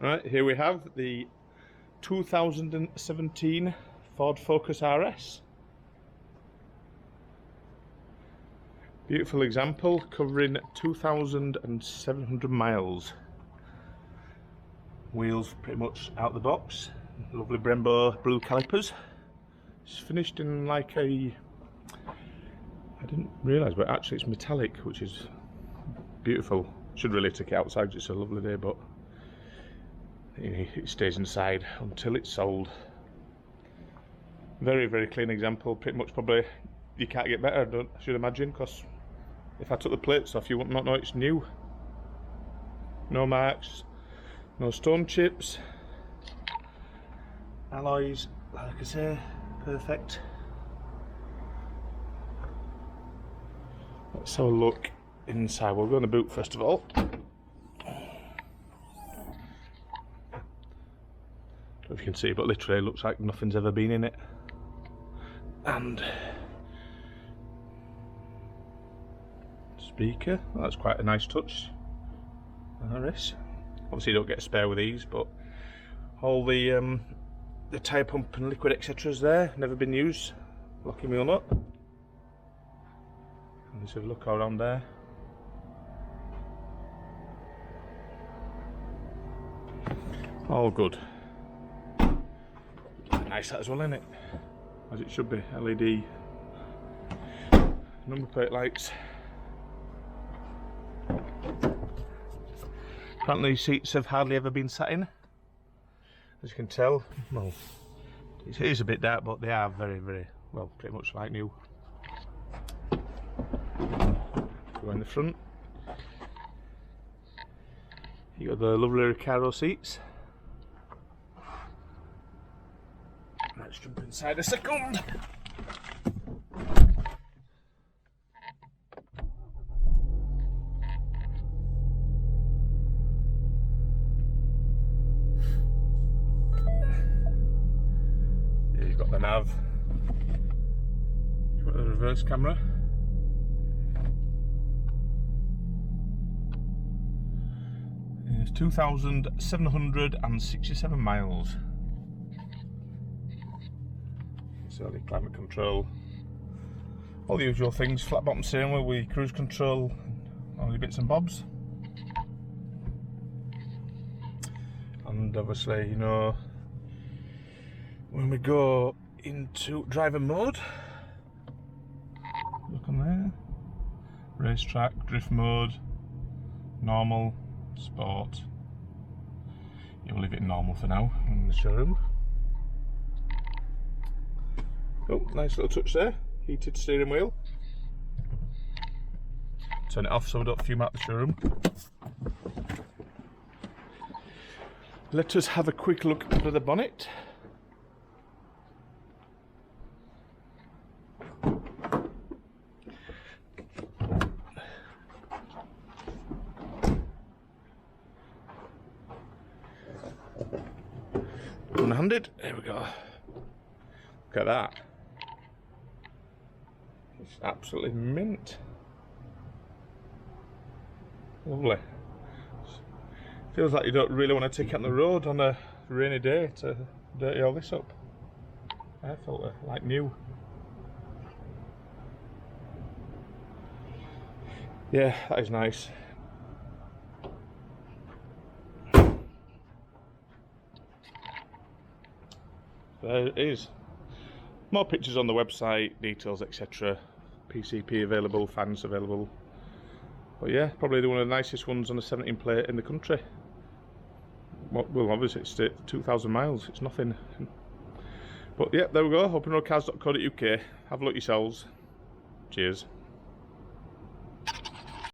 Right, here we have the 2017 Ford Focus RS. Beautiful example, covering 2,700 miles. Wheels pretty much out the box. Lovely Brembo blue calipers. It's finished in like a... I didn't realise, but actually it's metallic, which is beautiful. Should really take it outside, it's a lovely day, but it stays inside until it's sold. Very, very clean example. Pretty much probably you can't get better, I should imagine, because if I took the plates off you would not know it's new. No marks, no stone chips. Alloys, like I say, perfect. Let's have a look inside. We'll go on the boot first of all. I don't know if you can see, but literally it looks like nothing's ever been in it. And speaker, that's quite a nice touch. RS. Obviously you don't get a spare with these, but all the tyre pump and liquid etc is there, never been used. Locking wheel nut. And let's have a look around there. All good. Nice that as well, isn't it? As it should be. LED number plate lights. Apparently these seats have hardly ever been sat in. As you can tell, well, it is a bit dark, but they are very, very, well, pretty much like new. Go in the front. You got the lovely RECARO seats. Let's jump inside a second. Here you've got the nav. You've got the reverse camera. It's 2,767 miles. So the climate control, all the usual things, flat bottom steering wheel with cruise control, all the bits and bobs. And obviously, you know, when we go into driver mode, look on there, racetrack, drift mode, normal, sport. You'll leave it normal for now in the showroom. Oh, nice little touch there, heated steering wheel. Turn it off so we don't fume out the showroom. Let us have a quick look under the bonnet. One-handed, there we go. Look at that. It's absolutely mint. Lovely. Feels like you don't really want to take it on the road on a rainy day to dirty all this up. Air filter, like new. Yeah, that is nice. There it is. More pictures on the website, details etc. PCP available, fans available. But yeah, probably one of the nicest ones on the 17 plate in the country. Well, obviously it's 2,000 miles, it's nothing. But yeah, there we go, openroadcars.co.uk. Have a look yourselves. Cheers.